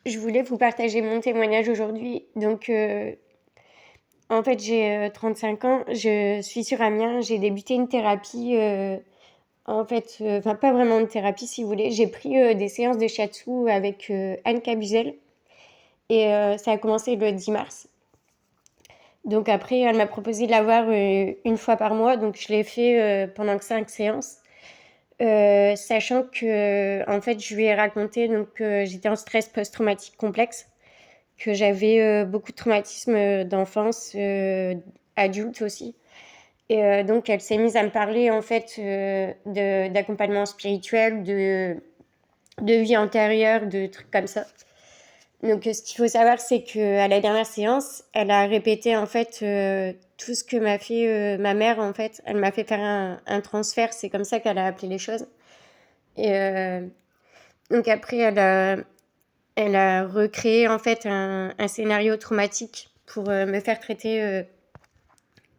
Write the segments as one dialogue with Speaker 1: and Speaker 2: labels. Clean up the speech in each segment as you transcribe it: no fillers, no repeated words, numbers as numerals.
Speaker 1: je voulais vous partager mon témoignage aujourd'hui. Donc, en fait, j'ai 35 ans, je suis sur Amiens, j'ai débuté une thérapie, pas vraiment une thérapie si vous voulez. J'ai pris des séances de shiatsu avec Anne Cabuzel et ça a commencé le 10 mars. Donc après, elle m'a proposé de l'avoir une fois par mois, donc je l'ai fait pendant 5 séances. Sachant que en fait je lui ai raconté j'étais en stress post-traumatique complexe, que j'avais beaucoup de traumatismes d'enfance, adulte aussi, et donc elle s'est mise à me parler en fait d'accompagnement spirituel, de vie antérieure, de trucs comme ça. Donc ce qu'il faut savoir, c'est qu'à la dernière séance, elle a répété en fait tout ce que m'a fait ma mère. En fait, elle m'a fait faire un transfert, c'est comme ça qu'elle a appelé les choses. Et donc après, elle a recréé en fait un scénario traumatique pour me faire traiter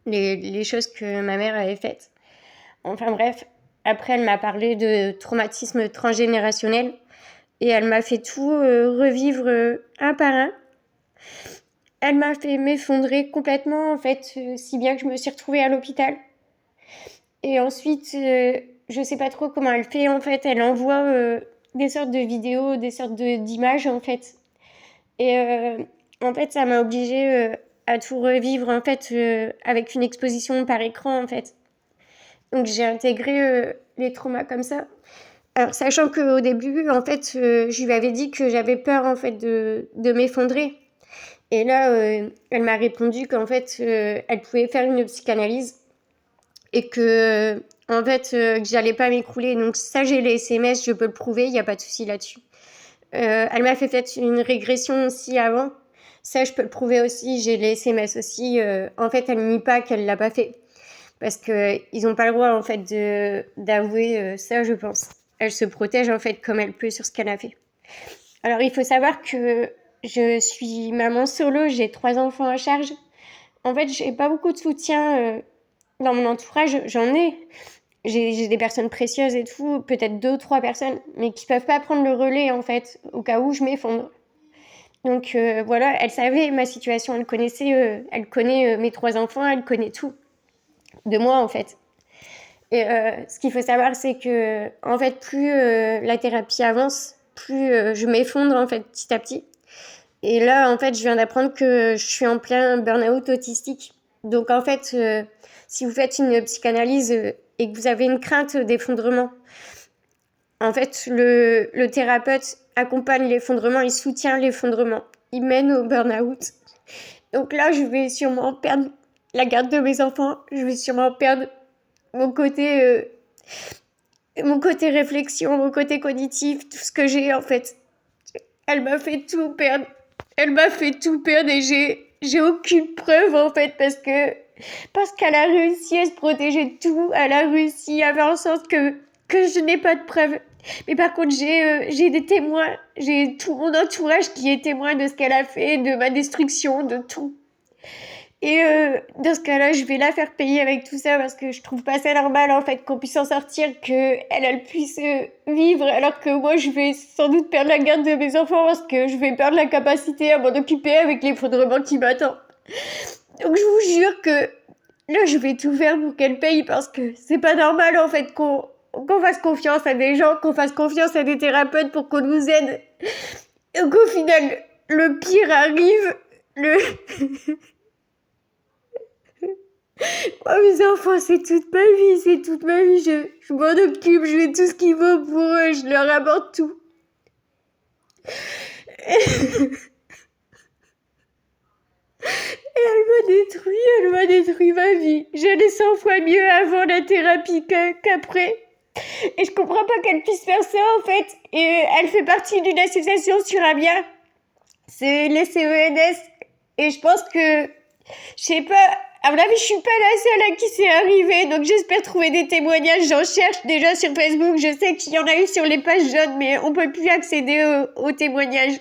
Speaker 1: les choses que ma mère avait faites. Enfin bref, après elle m'a parlé de traumatisme transgénérationnel et elle m'a fait tout revivre un par un. Elle m'a fait m'effondrer complètement en fait, si bien que je me suis retrouvée à l'hôpital. Et ensuite, je sais pas trop comment elle fait en fait, elle envoie des sortes de vidéos, des sortes d'images en fait. Et en fait, ça m'a obligée à tout revivre en fait avec une exposition par écran en fait. Donc j'ai intégré les traumas comme ça. Alors sachant qu'au début, en fait, je lui avais dit que j'avais peur en fait de m'effondrer. Et là, elle m'a répondu qu'en fait, elle pouvait faire une psychanalyse et que en fait, que j'allais pas m'écrouler. Donc ça, j'ai les SMS, je peux le prouver, il n'y a pas de souci là-dessus. Elle m'a fait une régression aussi avant. Ça, je peux le prouver aussi. J'ai les SMS aussi. En fait, elle nie pas qu'elle l'a pas fait. Parce qu'ils n'ont pas le droit, en fait, d'avouer ça, je pense. Elle se protège, en fait, comme elle peut sur ce qu'elle a fait. Alors, il faut savoir que je suis maman solo. J'ai 3 enfants à charge. En fait, j'ai pas beaucoup de soutien dans mon entourage. J'en ai. J'ai des personnes précieuses et tout, peut-être 2 ou 3 personnes, mais qui peuvent pas prendre le relais en fait, au cas où je m'effondre. Donc voilà, elle savait ma situation, elle connaît mes 3 enfants, elle connaît tout de moi en fait. Et ce qu'il faut savoir, c'est que en fait, plus la thérapie avance, plus je m'effondre en fait petit à petit. Et là, en fait, je viens d'apprendre que je suis en plein burn-out autistique. Donc en fait, si vous faites une psychanalyse et que vous avez une crainte d'effondrement, en fait, le thérapeute accompagne l'effondrement, il soutient l'effondrement, il mène au burn-out. Donc là, je vais sûrement perdre la garde de mes enfants, je vais sûrement perdre mon côté réflexion, mon côté cognitif, tout ce que j'ai en fait. Elle m'a fait tout perdre. Elle m'a fait tout perdre et j'ai aucune preuve en fait parce qu'elle a réussi à se protéger de tout, elle a réussi à faire en sorte que je n'ai pas de preuves. Mais par contre, j'ai des témoins, j'ai tout mon entourage qui est témoin de ce qu'elle a fait, de ma destruction, de tout. Et dans ce cas-là, je vais la faire payer avec tout ça parce que je trouve pas ça normal en fait qu'on puisse en sortir, que elle puisse vivre alors que moi je vais sans doute perdre la garde de mes enfants parce que je vais perdre la capacité à m'en occuper avec l'effondrement qui m'attend. Donc je vous jure que là je vais tout faire pour qu'elle paye parce que c'est pas normal en fait qu'on fasse confiance à des gens, qu'on fasse confiance à des thérapeutes pour qu'on nous aide. Et qu'au final, le pire arrive, Oh, mes enfants, c'est toute ma vie, je m'en occupe, je fais tout ce qu'il faut pour eux, je leur apporte tout. Et elle m'a détruit ma vie. J'allais 100 fois mieux avant la thérapie qu'après. Et je comprends pas qu'elle puisse faire ça, en fait. Et elle fait partie d'une association sur Amiens. C'est les CENS. Et je pense que, je sais pas, à mon avis, je suis pas la seule à qui c'est arrivé. Donc j'espère trouver des témoignages. J'en cherche déjà sur Facebook. Je sais qu'il y en a eu sur les pages jaunes, mais on peut plus accéder aux témoignages.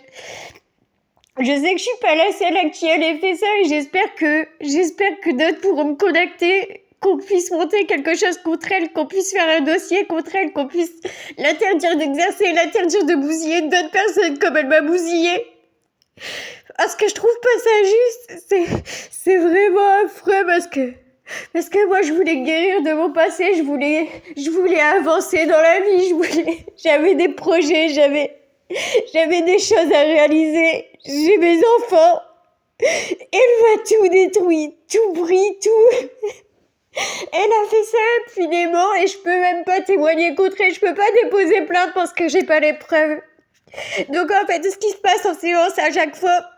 Speaker 1: Je sais que je suis pas la seule à qui elle ait fait ça et j'espère que d'autres pourront me contacter, qu'on puisse monter quelque chose contre elle, qu'on puisse faire un dossier contre elle, qu'on puisse l'interdire d'exercer, l'interdire de bousiller d'autres personnes comme elle m'a bousillée. Parce que je trouve pas ça juste. C'est vraiment affreux parce que moi je voulais guérir de mon passé, je voulais avancer dans la vie, j'avais des projets, j'avais des choses à réaliser, j'ai mes enfants. Elle m'a tout détruit, tout pris, tout. Elle a fait ça impunément et je peux même pas témoigner contre elle, je peux pas déposer plainte parce que j'ai pas les preuves. Donc en fait, ce qui se passe en séance à chaque fois,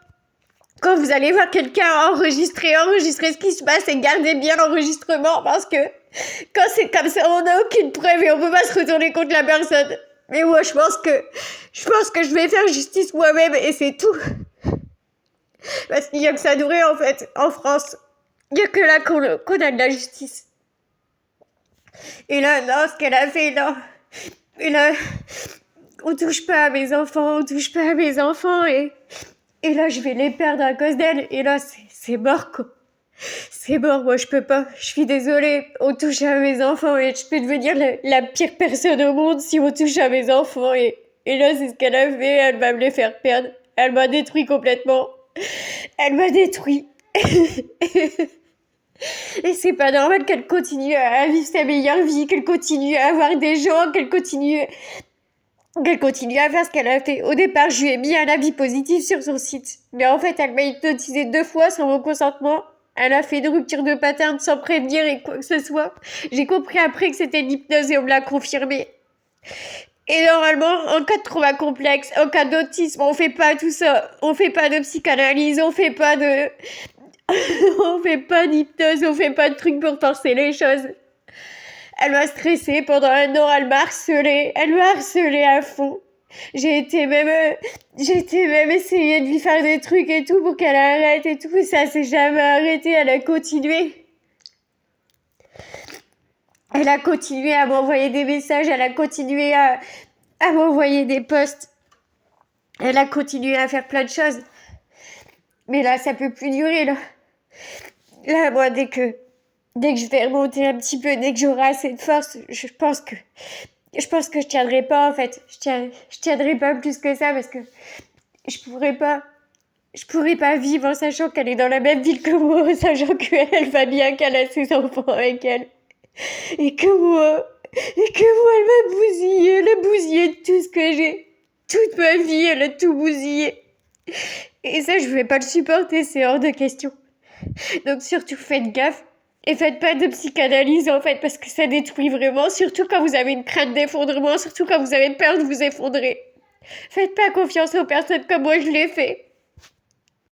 Speaker 1: quand vous allez voir quelqu'un enregistrer ce qui se passe et gardez bien l'enregistrement parce que quand c'est comme ça, on n'a aucune preuve et on peut pas se retourner contre la personne. Mais moi, je pense que je vais faire justice moi-même et c'est tout. Parce qu'il y a que ça duré en fait, en France. Il y a que là qu'on a de la justice. Et là, non, ce qu'elle a fait, non. Et là, on touche pas à mes enfants, et là, je vais les perdre à cause d'elle. Et là, c'est mort, quoi. C'est mort, moi, je peux pas. Je suis désolée. On touche à mes enfants et je peux devenir la pire personne au monde si on touche à mes enfants. Et là, c'est ce qu'elle a fait. Elle va me les faire perdre. Elle m'a détruit complètement. Elle m'a détruit. Et c'est pas normal qu'elle continue à vivre sa meilleure vie, qu'elle continue à avoir des gens, qu'elle continue à faire ce qu'elle a fait. Au départ, je lui ai mis un avis positif sur son site. Mais en fait, elle m'a hypnotisé 2 fois sans mon consentement. Elle a fait une rupture de pattern sans prévenir et quoi que ce soit. J'ai compris après que c'était une hypnose et on me l'a confirmé. Et normalement, en cas de trauma complexe, en cas d'autisme, on fait pas tout ça. On fait pas de psychanalyse, on fait pas d'hypnose, on fait pas de trucs pour forcer les choses. Elle m'a stressée pendant 1 an, elle m'a harcelée à fond. J'ai été même essayer de lui faire des trucs et tout pour qu'elle arrête et tout, et ça s'est jamais arrêté, elle a continué. Elle a continué à m'envoyer des messages, elle a continué à m'envoyer des posts. Elle a continué à faire plein de choses. Mais là, ça peut plus durer, là. Là, moi, dès que je vais remonter un petit peu, dès que j'aurai assez de force, je pense que je tiendrai pas, en fait. Je tiendrai pas plus que ça parce que je pourrais pas vivre en sachant qu'elle est dans la même ville que moi, en sachant qu'elle va bien, qu'elle a ses enfants avec elle. Et que moi, elle a bousillé tout ce que j'ai. Toute ma vie, elle a tout bousillé. Et ça, je vais pas le supporter, c'est hors de question. Donc surtout, faites gaffe. Et faites pas de psychanalyse, en fait, parce que ça détruit vraiment, surtout quand vous avez une crainte d'effondrement, surtout quand vous avez peur de vous effondrer. Faites pas confiance aux personnes comme moi je l'ai fait.